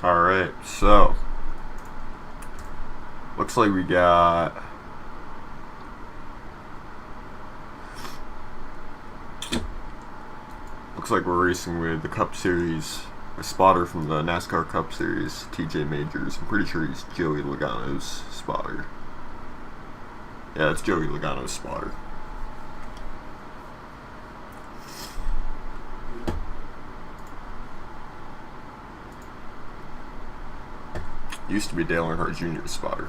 Alright, so looks like we got we're racing with the Cup Series, a spotter from the NASCAR Cup Series, TJ Majors. I'm pretty sure he's Joey Logano's spotter. Yeah, it's Joey Logano's spotter. Used to be Dale Earnhardt Jr.'s spotter.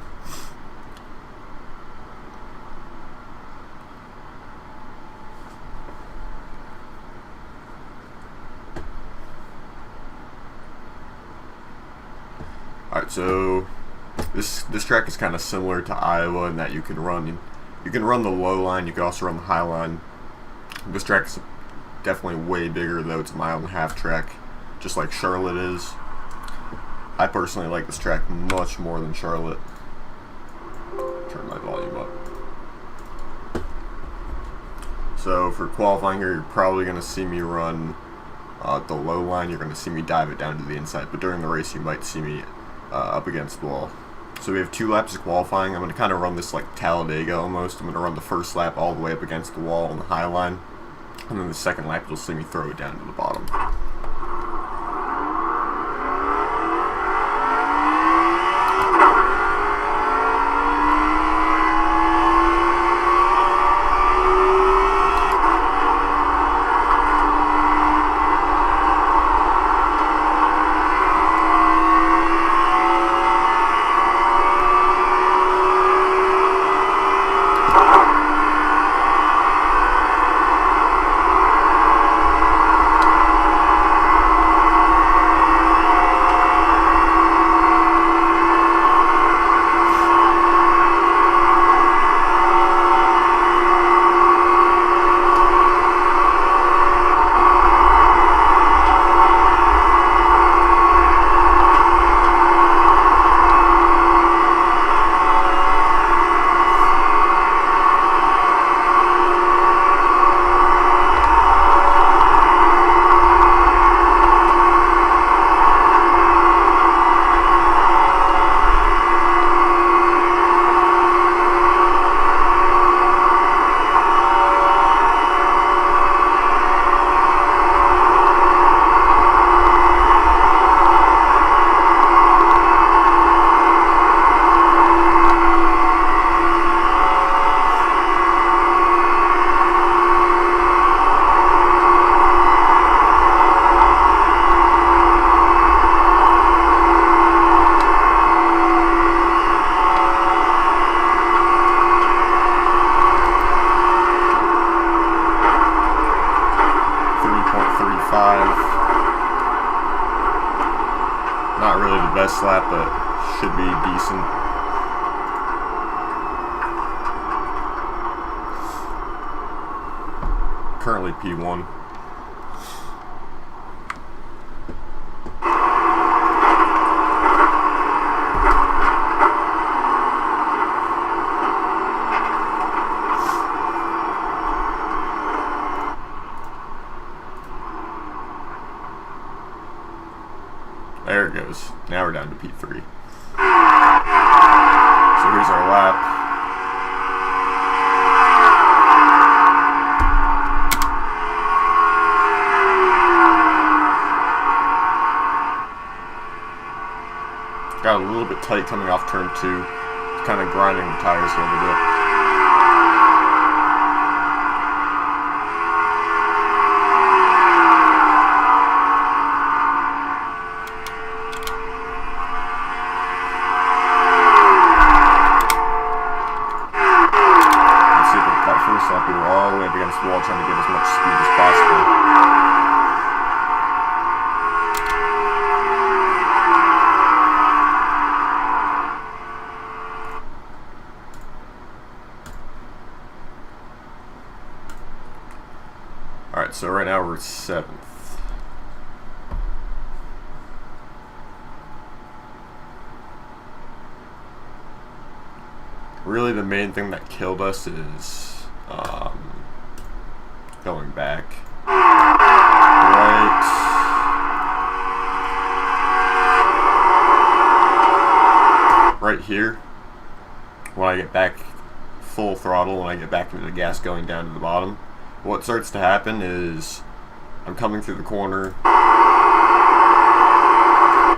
Alright, so this track is kind of similar to Iowa in that you can run the low line, you can also run the high line. This track is definitely way bigger, though. It's a 1.5 mile track, just like Charlotte is. I personally like this track much more than Charlotte. Turn my volume up. So for qualifying here, you're probably going to see me run the low line. You're going to see me dive it down to the inside, but during the race you might see me up against the wall. So we have 2 laps of qualifying. I'm going to kind of run this like Talladega almost. I'm going to run the first lap all the way up against the wall on the high line, and then the second lap you'll see me throw it down to the bottom. Not really the best lap, but should be decent. Currently P1. There it goes. Now we're down to P3. So here's our lap. Got a little bit tight coming off turn 2. Kind of grinding the tires a little bit. We were all the way up against the wall trying to get as much speed as possible. Alright, so right now we're 7th. Really the main thing that killed us is going back. Right. right here, when I get back full throttle, when I get back into the gas going down to the bottom, what starts to happen is I'm coming through the corner,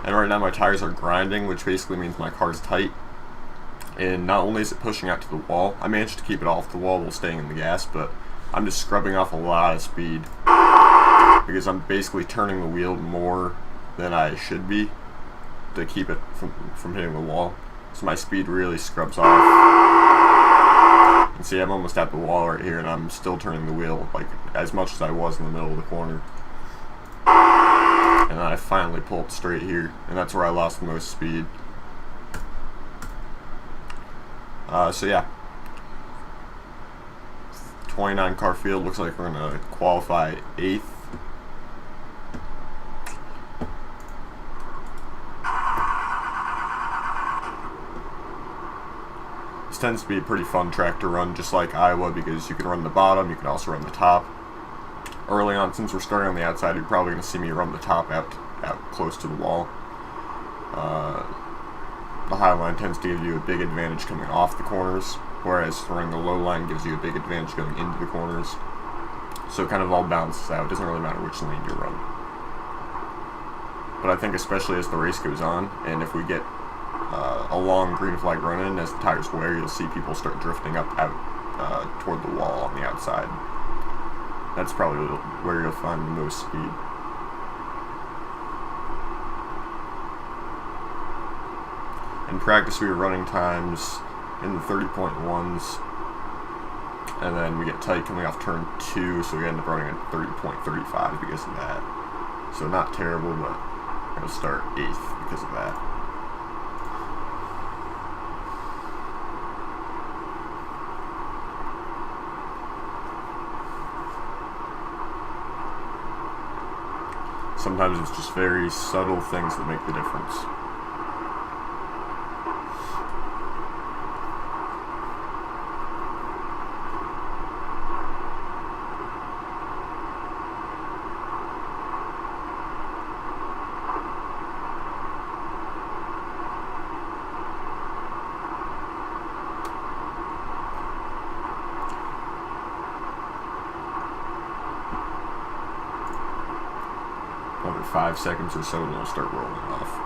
and right now my tires are grinding, which basically means my car's tight. And not only is it pushing out to the wall, I managed to keep it off the wall while staying in the gas, but I'm just scrubbing off a lot of speed because I'm basically turning the wheel more than I should be to keep it from hitting the wall. So my speed really scrubs off. And see, I'm almost at the wall right here, and I'm still turning the wheel like as much as I was in the middle of the corner. And then I finally pull up straight here, and that's where I lost the most speed. So yeah, 29 car field, looks like we're going to qualify 8th. This tends to be a pretty fun track to run, just like Iowa, because you can run the bottom, you can also run the top. Early on, since we're starting on the outside, you're probably going to see me run the top out close to the wall. The high line tends to give you a big advantage coming off the corners, whereas running the low line gives you a big advantage going into the corners. So it kind of all balances out. It doesn't really matter which lane you run. But I think especially as the race goes on, and if we get a long green flag run in, as the tires wear, you'll see people start drifting out toward the wall on the outside. That's probably where you'll find the most speed. In practice, we were running times in the 30.1s, and then we get tight coming off turn 2, so we end up running at 30.35 because of that. So not terrible, but we're going to start 8th because of that. Sometimes it's just very subtle things that make the difference. Another 5 seconds or so, and it'll start rolling off.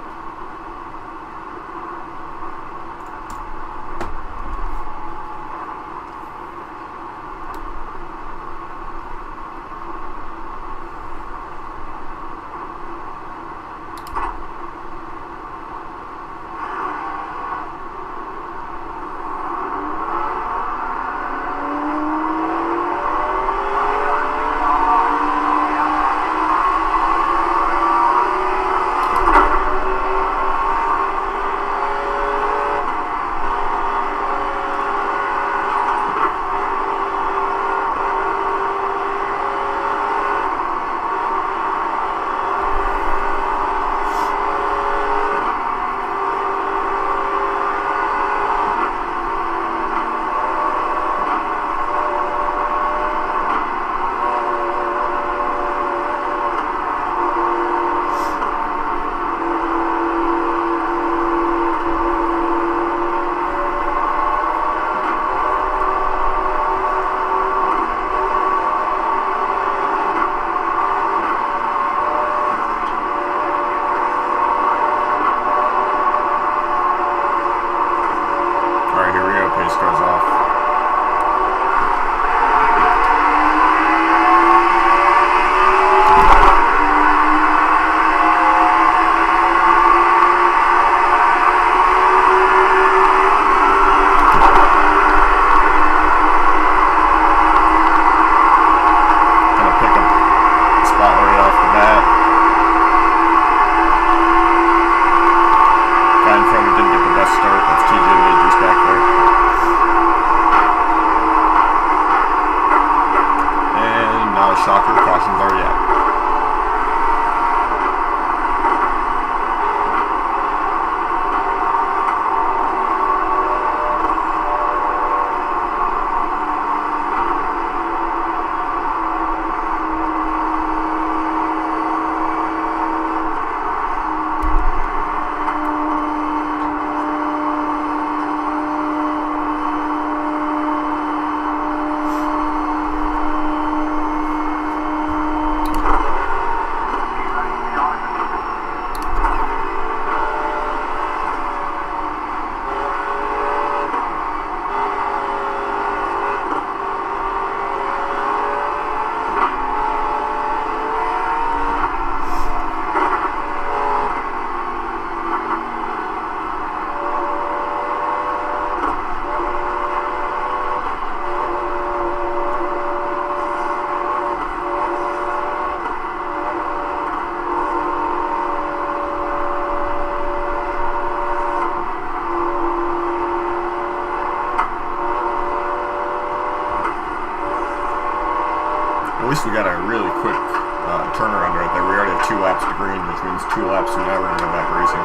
track racing.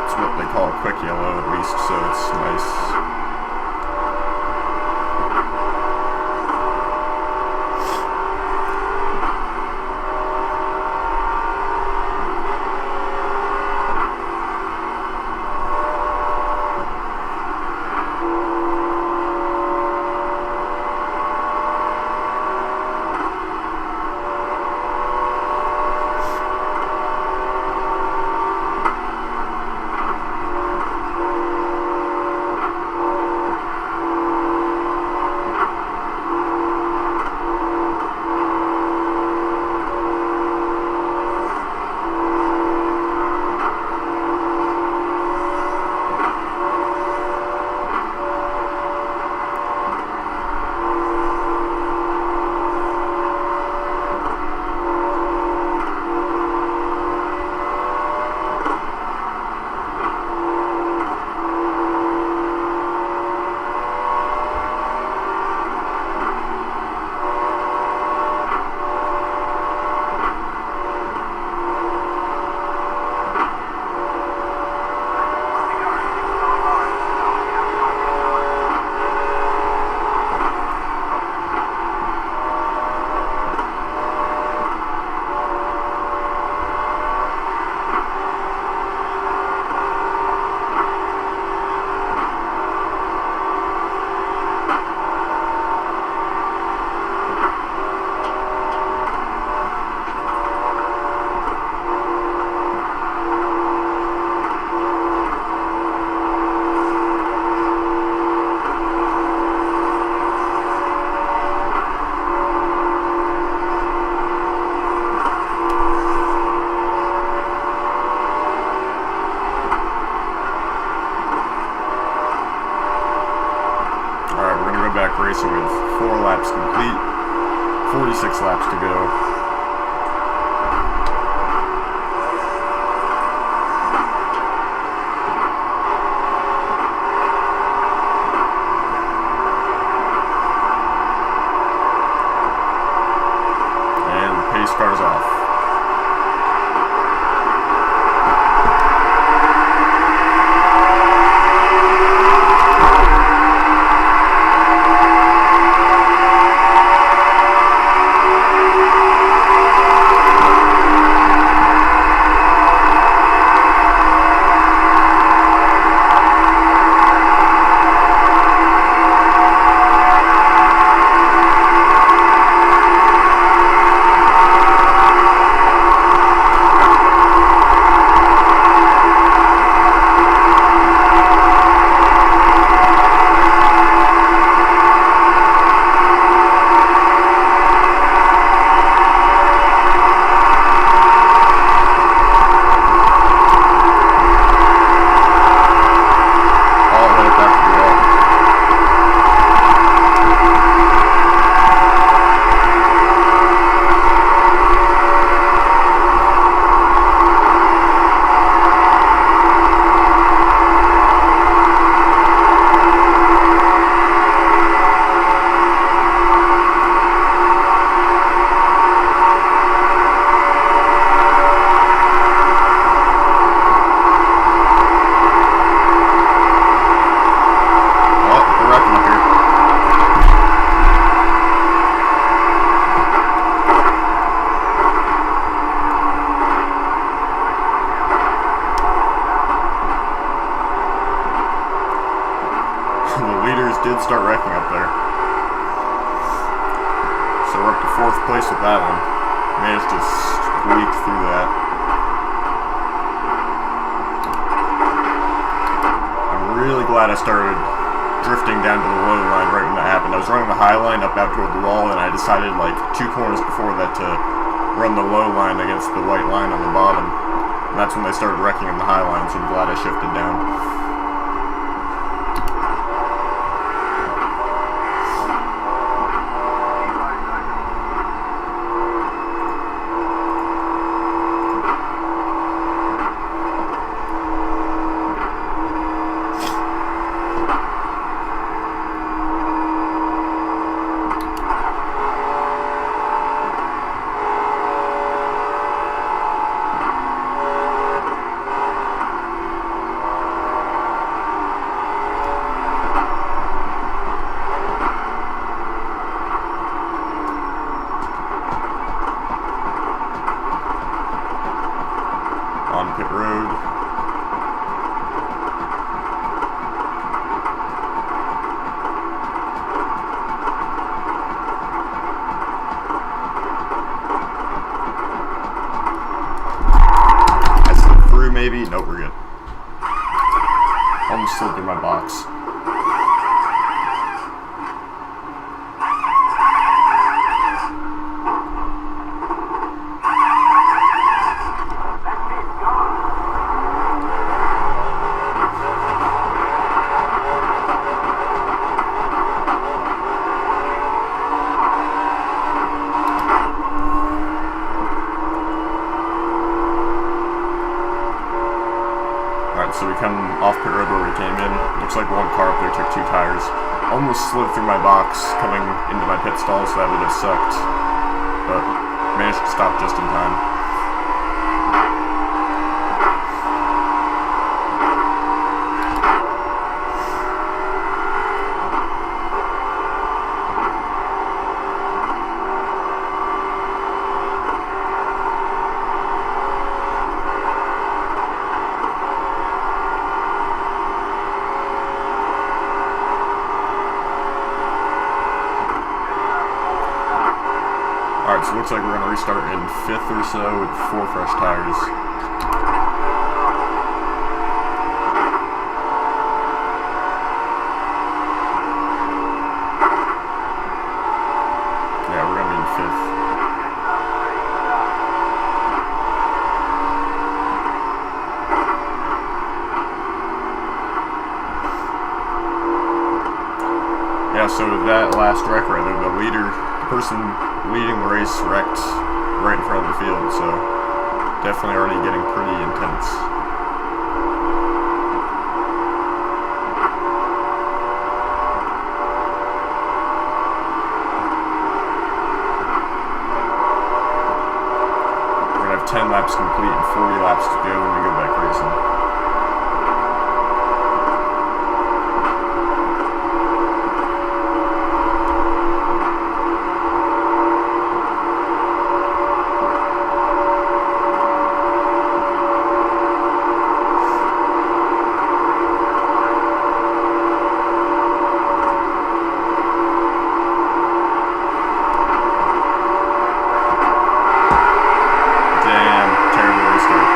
It's what they call a quick yellow, at least, so it's nice. Racing with 4 laps complete, 46 laps to go. And the pace car's off. Did start wrecking up there. So we're up to 4th place with that one. Managed to squeak through that. I'm really glad I started drifting down to the low line right when that happened. I was running the high line up out toward the wall, and I decided like 2 corners before that to run the low line against the white line on the bottom. And that's when they started wrecking in the high line, so I'm glad I shifted down. on pit road. I slipped through maybe. Nope, we're good. Almost slid through my box. So we come off pit road where we came in. Looks like one car up there took 2 tires. Almost slid through my box coming into my pit stall, so that would have sucked. But managed to stop just in time. Alright, so it looks like we're going to restart in 5th or so with 4 fresh tires. Yeah, we're going to be in 5th. Yeah, so that last wreck right there, the person leading the race wrecked right in front of the field, so definitely already getting pretty intense. We're going to have 10 laps complete and 40 laps to go when we go back racing. Damn, terrible restart.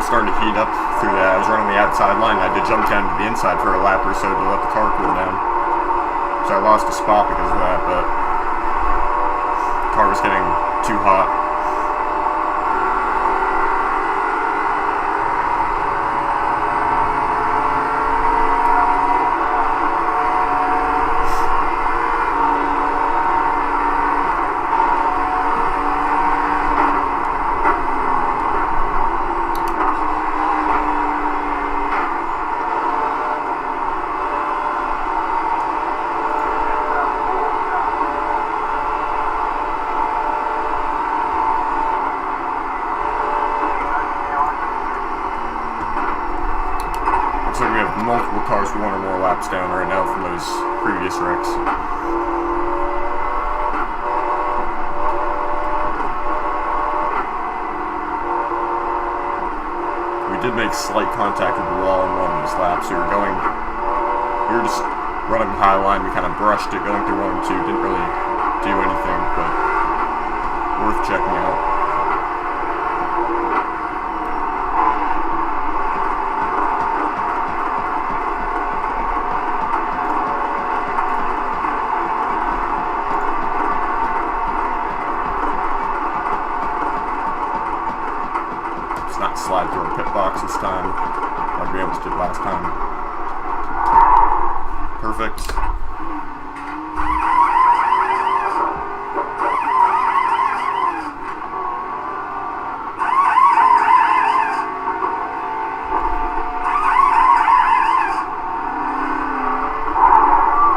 was starting to heat up through that. I was running the outside line. I had to jump down to the inside for a lap or so to let the car cool down. So I lost a spot because of that, but the car was getting too hot. So we have multiple cars with 1 or more laps down right now from those previous wrecks. We did make slight contact with the wall in one of those laps. We were just running high line. We kind of brushed it going through 1 and 2. Didn't really do anything, but worth checking out. Not slide through a pit box this time, like we almost did last time. Perfect.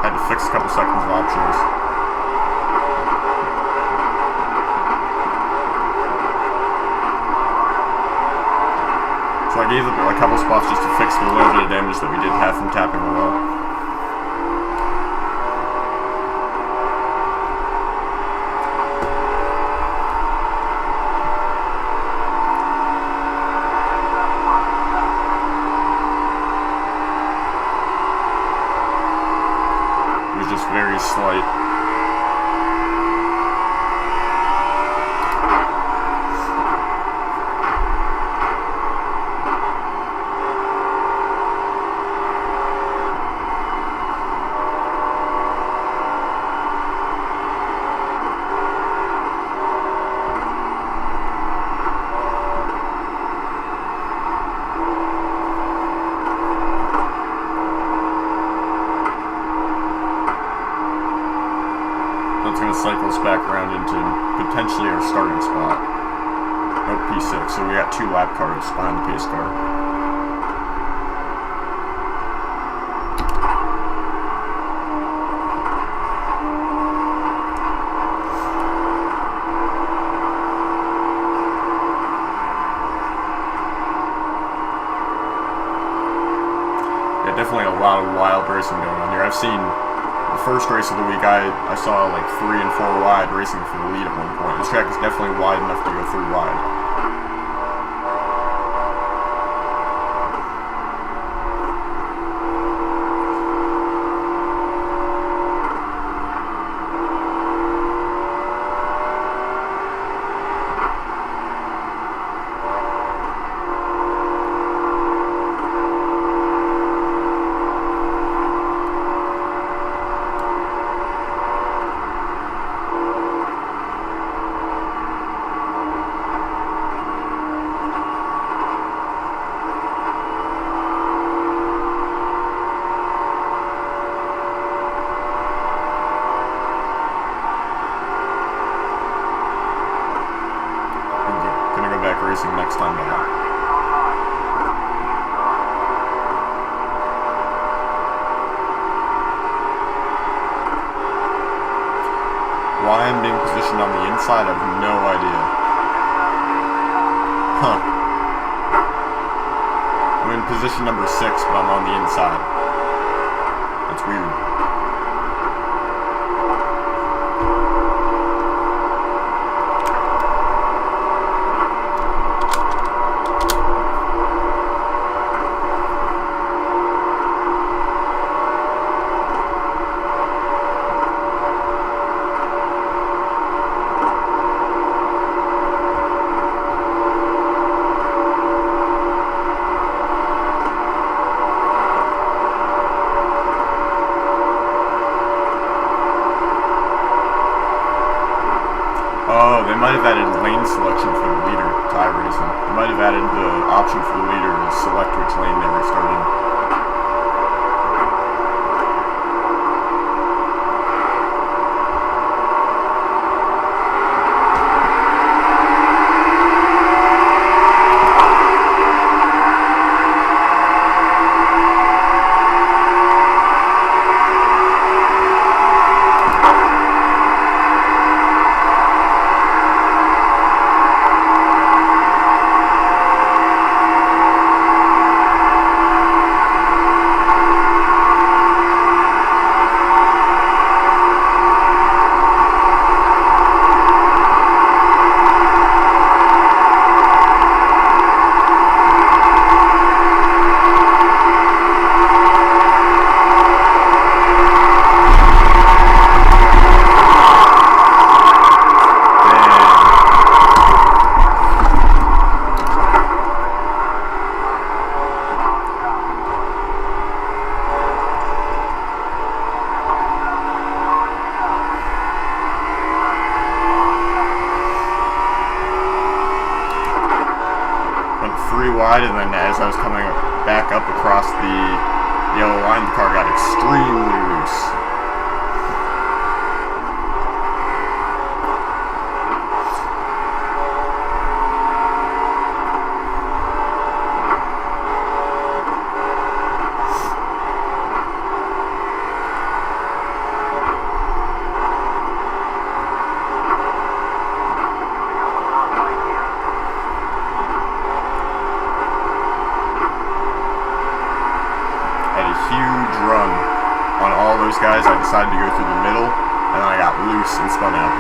Had to fix a couple seconds of optionals. So I gave it a couple spots just to fix the little bit of damage that we did have from tapping the wall. It was just very slight. It's going to cycle us back around into potentially our starting spot. Nope, P6. So we got 2 lap cars behind the pace car. Yeah, definitely a lot of wild racing going on here. I've seen the first race of the week, I saw like 3 and 4 wide racing for the lead at one point. This track is definitely wide enough to go through wide. Iracing next time down. Why I'm being positioned on the inside, I have no idea. Huh. I'm in position number 6, but I'm on the inside. That's weird. they might have added lane selection for the leader to Iracing. They might have added the option for the leader to select which lane they were starting. Wide, and then as I was coming back up across the yellow line, the car got extremely loose. Huge run on all those guys. I decided to go through the middle, and then I got loose and spun out.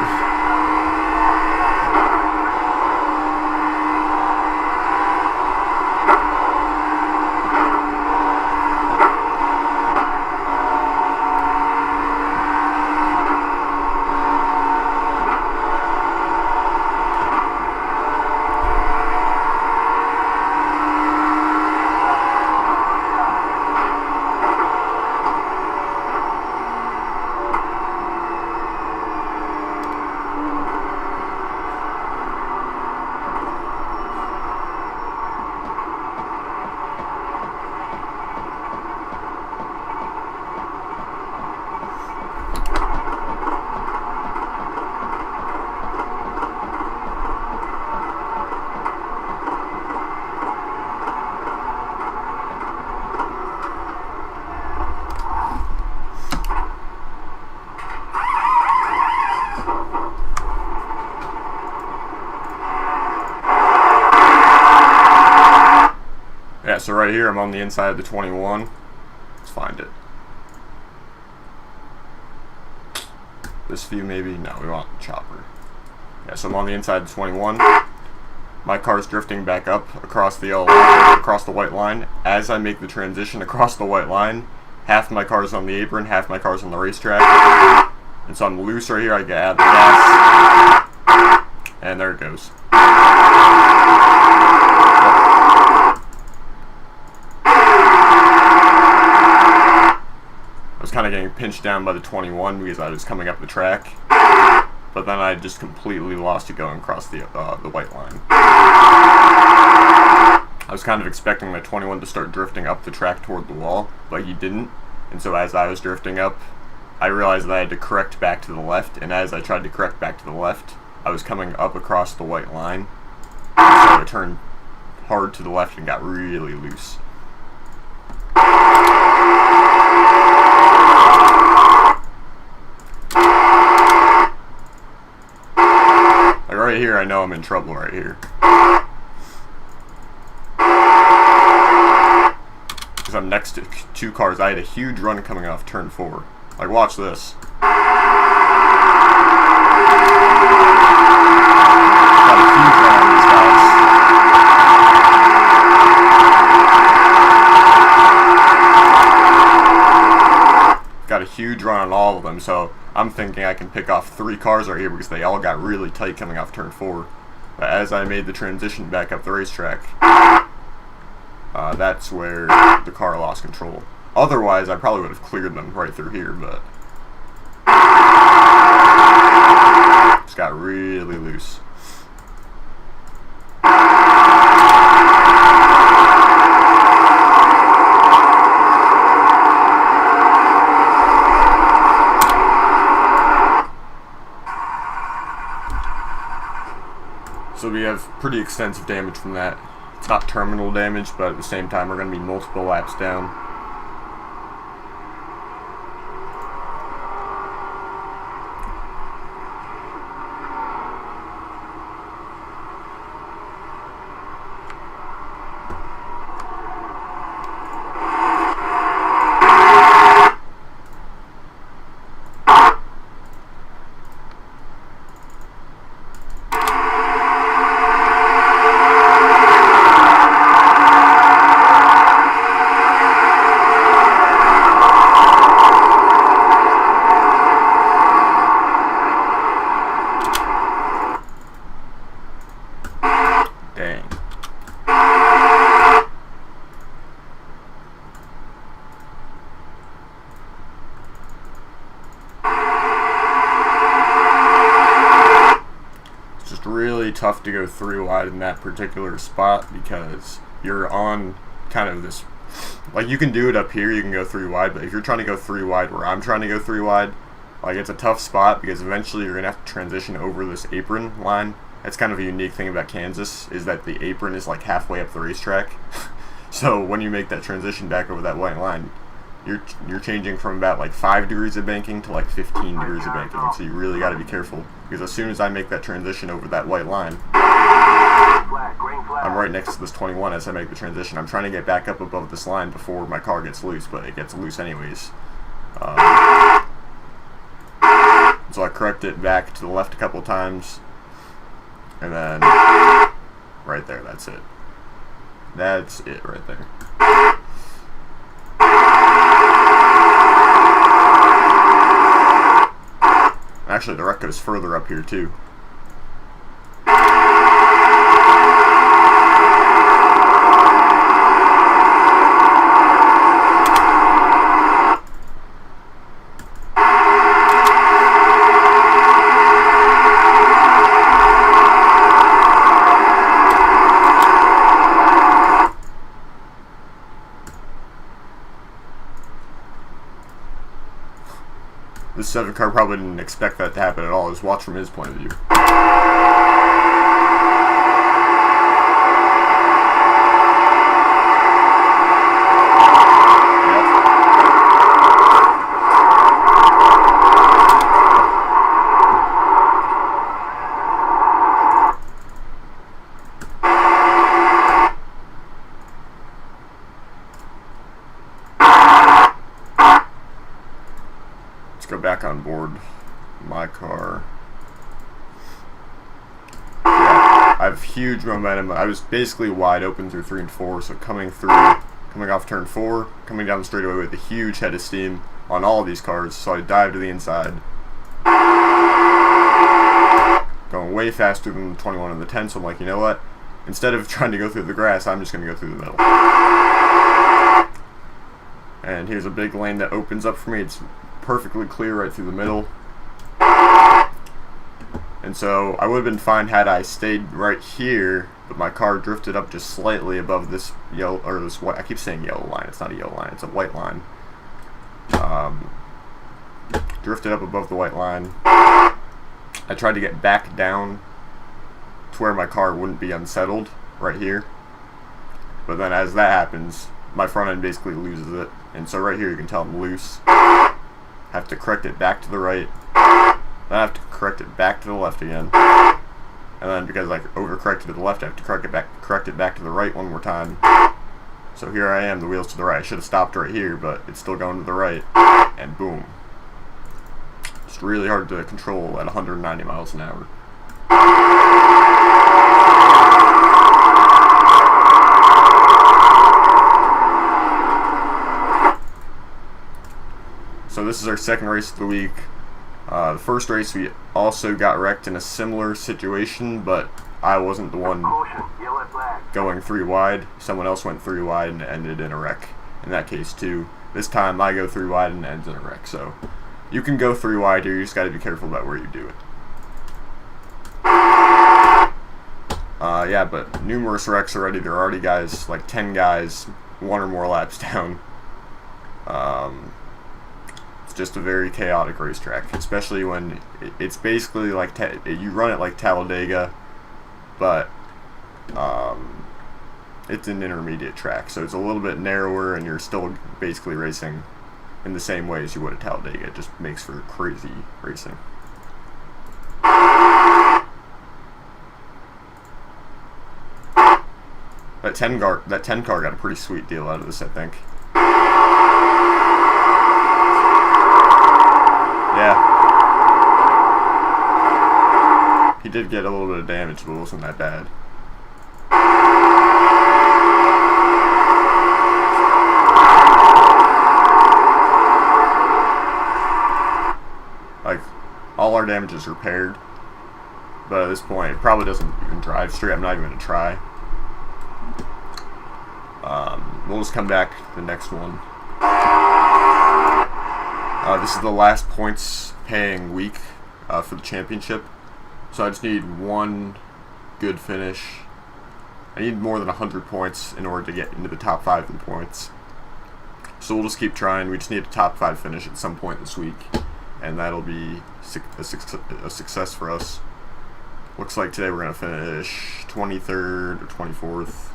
Yeah, so right here I'm on the inside of the 21. Let's find it. This view maybe? No, we want chopper. Yeah, so I'm on the inside of the 21. My car's drifting back up across the yellow line, across the white line. As I make the transition across the white line, half my car's on the apron, half my car's on the racetrack. And so I'm loose right here. I get out of the gas. And there it goes. Kind of getting pinched down by the 21 because I was coming up the track, but then I just completely lost it going across the white line. I was kind of expecting the 21 to start drifting up the track toward the wall, but he didn't, and so as I was drifting up, I realized that I had to correct back to the left, and as I tried to correct back to the left, I was coming up across the white line, so I turned hard to the left and got really loose. Right here, I know I'm in trouble right here. Because I'm next to two cars. I had a huge run coming off turn 4. Like, watch this. Got a huge run on these guys. Got a huge run on all of them, so I'm thinking I can pick off 3 cars right here because they all got really tight coming off turn 4. But as I made the transition back up the racetrack, that's where the car lost control. Otherwise, I probably would have cleared them right through here, but Just got really loose. So we have pretty extensive damage from that. It's not terminal damage, but at the same time we're going to be multiple laps down. Dang. It's just really tough to go 3 wide in that particular spot because you're on kind of this, like, you can do it up here, you can go 3 wide, but if you're trying to go 3 wide where I'm trying to go 3 wide, like, it's a tough spot because eventually you're going to have to transition over this apron line. That's kind of a unique thing about Kansas, is that the apron is like halfway up the racetrack. So when you make that transition back over that white line, you're changing from about like 5 degrees of banking to like 15 degrees of banking. So you really got to be careful, because as soon as I make that transition over that white line, I'm right next to this 21 as I make the transition. I'm trying to get back up above this line before my car gets loose, but it gets loose anyways. So I correct it back to the left a couple of times. And then, right there, that's it. That's it right there. Actually, the wreck goes further up here, too. This 7 car probably didn't expect that to happen at all. Just watch from his point of view. Let's go back on board my car. Yeah, I have huge momentum. I was basically wide open through 3 and 4, so coming off turn 4, coming down the straightaway with a huge head of steam on all of these cars, so I dive to the inside. Going way faster than the 21 and the 10, so I'm like, you know what? Instead of trying to go through the grass, I'm just going to go through the middle. And here's a big lane that opens up for me. It's perfectly clear right through the middle. And so I would have been fine had I stayed right here, but my car drifted up just slightly above this yellow, or this white, I keep saying yellow line, it's not a yellow line, it's a white line. Drifted up above the white line. I tried to get back down to where my car wouldn't be unsettled, right here. But then as that happens, my front end basically loses it. And so right here you can tell I'm loose. Have to correct it back to the right. Then I have to correct it back to the left again. And then because I overcorrected to the left, I have to correct it back to the right one more time. So here I am, the wheel's to the right. I should have stopped right here, but it's still going to the right. And boom. It's really hard to control at 190 miles an hour. So this is our second race of the week. The first race we also got wrecked in a similar situation, but I wasn't the one going 3 wide. Someone else went 3 wide and ended in a wreck in that case too. This time I go 3 wide and it ends in a wreck. So you can go 3 wide here, you just got to be careful about where you do it. Yeah, but numerous wrecks already. There are already guys, like 10 guys, 1 or more laps down. It's just a very chaotic racetrack, especially when it's basically like you run it like Talladega, but it's an intermediate track, so it's a little bit narrower, and you're still basically racing in the same way as you would at Talladega. It just makes for crazy racing. That 10 car got a pretty sweet deal out of this, I think. Yeah. He did get a little bit of damage, but it wasn't that bad. Like, all our damage is repaired. But at this point, it probably doesn't even drive straight. I'm not even going to try. We'll just come back to the next one. This is the last points paying week for the championship. So I just need one good finish. I need more than 100 points in order to get into the top 5 in points. So we'll just keep trying. We just need a top 5 finish at some point this week, and that'll be a success for us. Looks like today we're going to finish 23rd or 24th.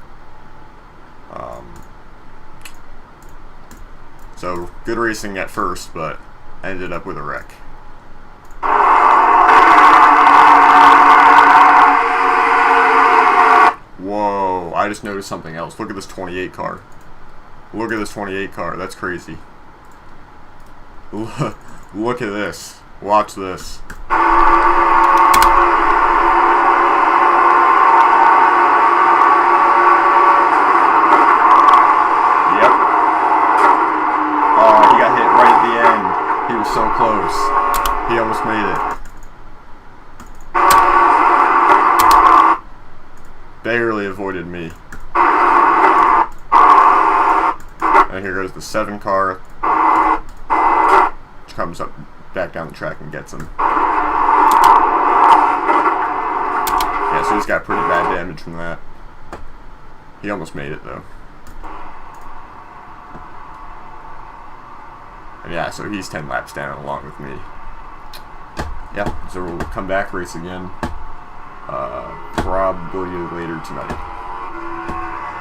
So good racing at first, but ended up with a wreck. Whoa, I just noticed something else. Look at this 28 car. Look at this 28 car. That's crazy. Look at this. Watch this. So close. He almost made it. Barely avoided me. And here goes the 7 car, which comes up back down the track and gets him. Yeah, so he's got pretty bad damage from that. He almost made it though. Yeah, so he's 10 laps down along with me. Yeah, so we'll come back, race again, probably later tonight.